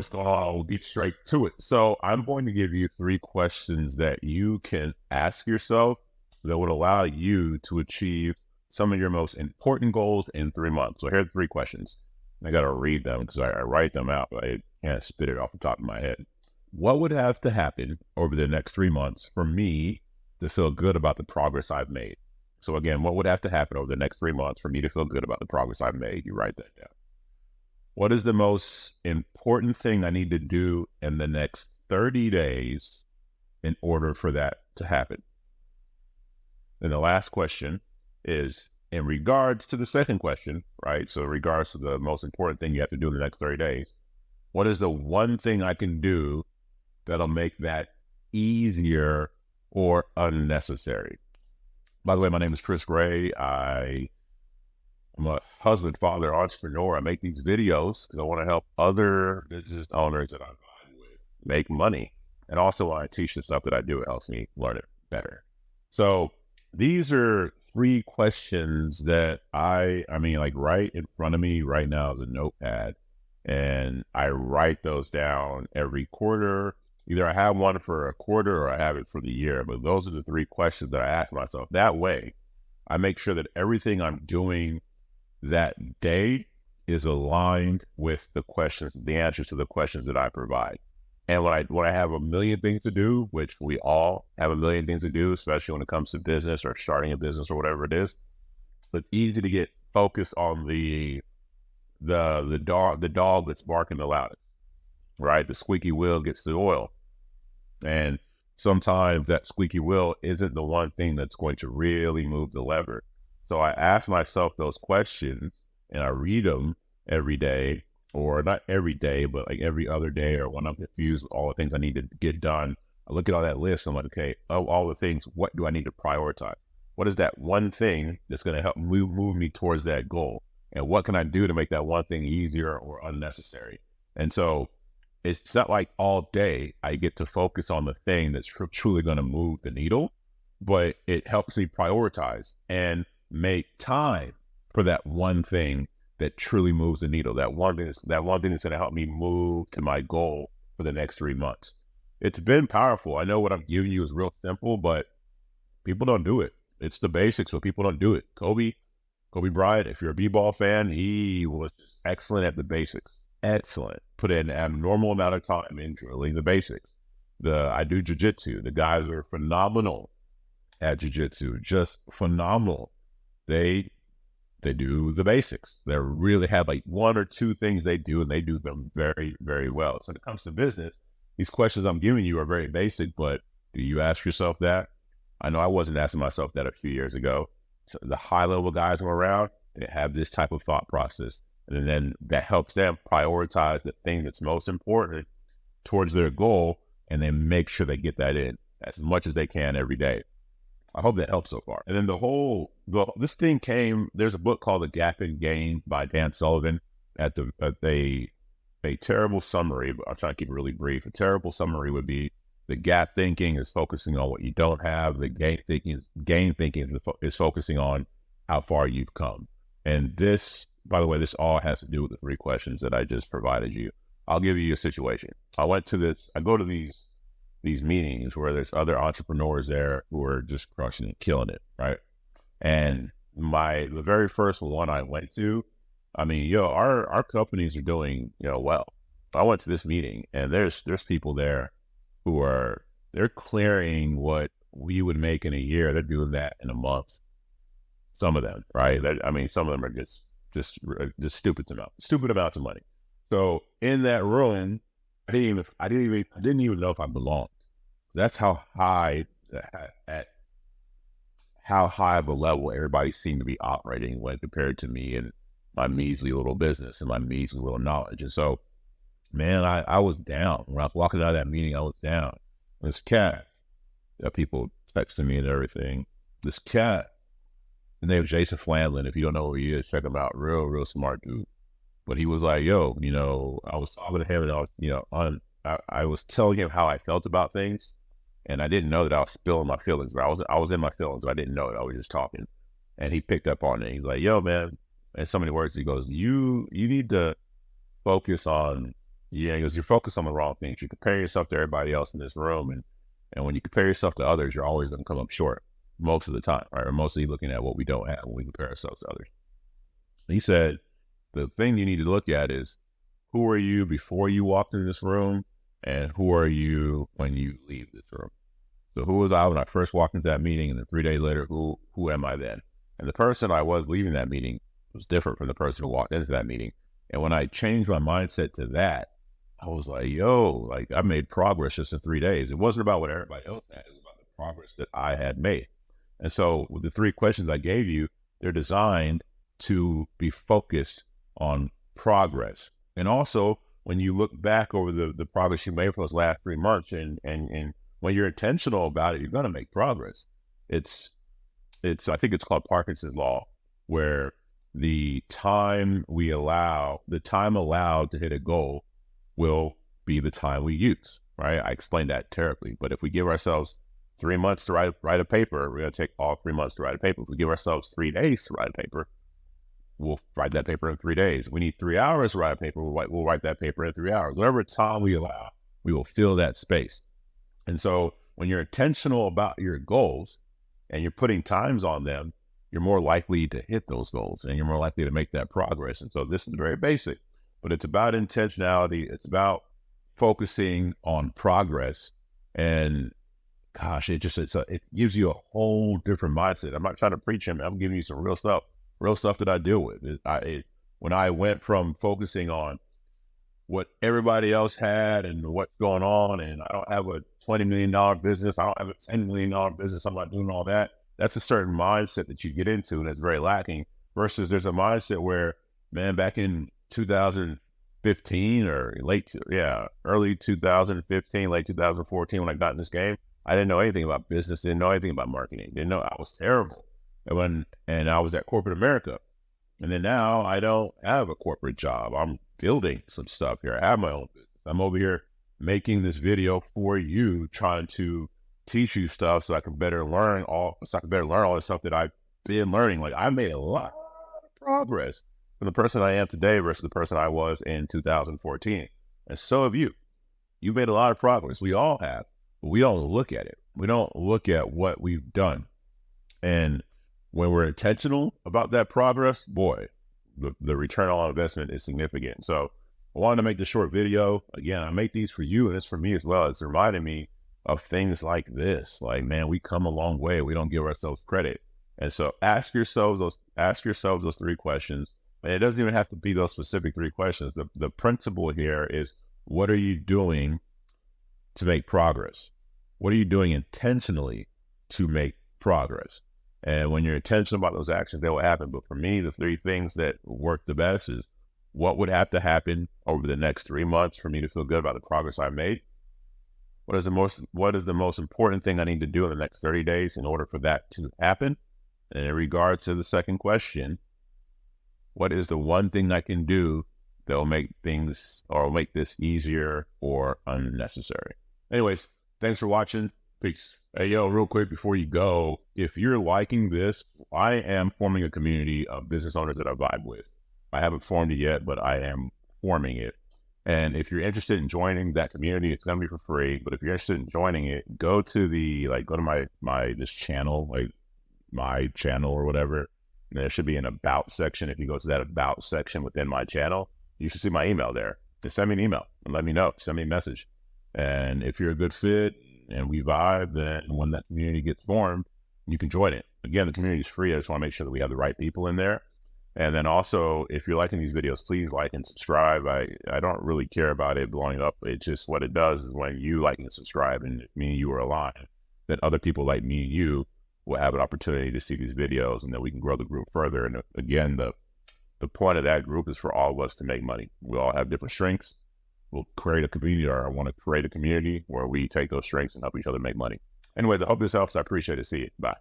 So I'll get straight to it. So I'm going to give you three questions that you can ask yourself that would allow you to achieve some of your most important goals in 3 months. So here are the three questions. I got to read them because I write them out, but I can't spit it off the top of my head. What would have to happen over the next 3 months for me to feel good about the progress I've made? So again, what would have to happen over the next 3 months for me to feel good about the progress I've made? You write that down. What is the most important thing I need to do in the next 30 days in order for that to happen? And the last question is in regards to the second question, right? So in regards to the most important thing you have to do in the next 30 days, what is the one thing I can do that'll make that easier or unnecessary? By the way, my name is Chris Gray. I'm a husband, father, entrepreneur. I make these videos because I want to help other business owners that I vibe with make money. And also when I teach the stuff that I do, it helps me learn it better. So these are three questions that I mean, like right in front of me right now is a notepad. And I write those down every quarter. Either I have one for a quarter or I have it for the year. But those are the three questions that I ask myself. That way, I make sure that everything I'm doing that day is aligned with the answers to the questions that I provide. And when I have a million things to do, which we all have a million things to do, especially when it comes to business or starting a business or whatever it is, it's easy to get focused on the dog that's barking the loudest, right? The squeaky wheel gets the oil. And sometimes that squeaky wheel isn't the one thing that's going to really move the lever. So I ask myself those questions and I read them every day, or not every day, but like every other day, or when I'm confused with all the things I need to get done. I look at all that list. I'm like, okay, of all the things, what do I need to prioritize? What is that one thing that's going to help move me towards that goal? And what can I do to make that one thing easier or unnecessary? And so it's not like all day I get to focus on the thing that's truly going to move the needle, but it helps me prioritize and make time for that one thing that truly moves the needle. That one thing that's going to help me move to my goal for the next 3 months. It's been powerful. I know what I'm giving you is real simple, but people don't do it. It's the basics, but people don't do it. Kobe Bryant, if you're a b-ball fan, he was just excellent at the basics. Excellent. Put in an abnormal amount of time in drilling the basics. I do jiu-jitsu. The guys are phenomenal at jiu-jitsu, just phenomenal. They do the basics. They really have like one or two things they do, and they do them very, very well. So when it comes to business, these questions I'm giving you are very basic, but do you ask yourself that? I know I wasn't asking myself that a few years ago. So the high level guys I'm around, they have this type of thought process. And then that helps them prioritize the thing that's most important towards their goal, and then make sure they get that in as much as they can every day. I hope that helps so far. And then this thing came, there's a book called The Gap in Gain by Dan Sullivan. At a terrible summary, but I'm trying to keep it really brief. A terrible summary would be the gap thinking is focusing on what you don't have. The gain thinking is focusing on how far you've come. And this, by the way, this all has to do with the three questions that I just provided you. I'll give you a situation. I go to these meetings where there's other entrepreneurs there who are just crushing it, killing it, right? And the very first one I went to, I mean, our companies are doing, well. I went to this meeting and there's people there who they're clearing what we would make in a year. They're doing that in a month. Some of them, right? Some of them are just stupid amounts of money. So in that room, I didn't even know if I belonged. That's how high of a level everybody seemed to be operating when compared to me and my measly little business and my measly little knowledge. And so, man, I was down. When I was walking out of that meeting, I was down. This cat, people texting me and everything. This cat, his name is Jason Flandlin. If you don't know who he is, check him out. Real smart dude. But he was like, yo, I was talking to him and I was telling him how I felt about things. And I didn't know that I was spilling my feelings, but I was in my feelings, but I didn't know it. I was just talking. And he picked up on it. He's like, yo, man, in so many words, he goes, you need to focus on Yeah, because you're focused on the wrong things. You compare yourself to everybody else in this room, and when you compare yourself to others, you're always going to come up short most of the time, right? We're mostly looking at what we don't have when we compare ourselves to others. He said the thing you need to look at is who are you before you walked into this room, and who are you when you leave this room. So who was I when I first walked into that meeting, and then 3 days later, who am I then? And the person I was leaving that meeting was different from the person who walked into that meeting. And when I changed my mindset to that, I was like, yo, like I made progress just in 3 days. It wasn't about what everybody else had. It was about the progress that I had made. And so with the 3 questions I gave you, they're designed to be focused on progress. And also when you look back over the progress you made for those last 3 months and when you're intentional about it, you're going to make progress. It's, I think it's called Parkinson's law, where the time allowed to hit a goal will be the time we use, right? I explained that terribly, but if we give ourselves 3 months to write a paper, we're going to take all 3 months to write a paper. If we give ourselves 3 days to write a paper, we'll write that paper in 3 days. We need 3 hours to write a paper, we'll write that paper in 3 hours. Whatever time we allow, we will fill that space. And so when you're intentional about your goals and you're putting times on them, you're more likely to hit those goals and you're more likely to make that progress. And so this is very basic, but it's about intentionality. It's about focusing on progress. And gosh, it gives you a whole different mindset. I'm not trying to preach him. I'm giving you some real stuff that I deal with. When I went from focusing on what everybody else had and what's going on, and I don't have a $20 million business, I don't have a $10 million business, I'm not doing all that. That's a certain mindset that you get into, and it's very lacking. Versus there's a mindset where, man, back in 2015 or early 2015, late 2014, when I got in this game, I didn't know anything about business, didn't know anything about marketing, didn't know. I was terrible. And I was at corporate America. And then now I don't have a corporate job. I'm building some stuff here. I have my own business. I'm over here making this video for you, trying to teach you stuff so I can better learn all the stuff that I've been learning. Like I made a lot of progress from the person I am today versus the person I was in 2014. And so have you. You've made a lot of progress. We all have, but we don't look at it. We don't look at what we've done. And when we're intentional about that progress, boy, the return on investment is significant. So I wanted to make this short video. Again, I make these for you and it's for me as well. It's reminding me of things like this. Like, man, we come a long way. We don't give ourselves credit. And so ask yourselves those 3 questions. And it doesn't even have to be those specific 3 questions. The principle here is, what are you doing to make progress? What are you doing intentionally to make progress? And when you're intentional about those actions, they will happen. But for me, the 3 things that work the best is, what would have to happen over the next 3 months for me to feel good about the progress I made? What is the most important thing I need to do in the next 30 days in order for that to happen? And in regards to the second question, what is the one thing I can do that will make this easier or unnecessary? Anyways, thanks for watching. Peace. Hey, yo, real quick before you go, if you're liking this, I am forming a community of business owners that I vibe with. I haven't formed it yet, but I am forming it. And if you're interested in joining that community, it's going to be for free. But if you're interested in joining it, go to this channel, like my channel or whatever. And there should be an about section. If you go to that about section within my channel, you should see my email there. Just send me an email and let me know. Send me a message. And if you're a good fit and we vibe, then when that community gets formed, you can join it. Again, the community is free. I just want to make sure that we have the right people in there. And then also, if you're liking these videos, please like and subscribe. I don't really care about it blowing up. It's just what it does is when you like and subscribe and me and you are aligned, then other people like me and you will have an opportunity to see these videos, and then we can grow the group further. And again, the point of that group is for all of us to make money. We all have different strengths. We'll create a community, or I want to create a community where we take those strengths and help each other make money. Anyways, I hope this helps. I appreciate it. See you. Bye.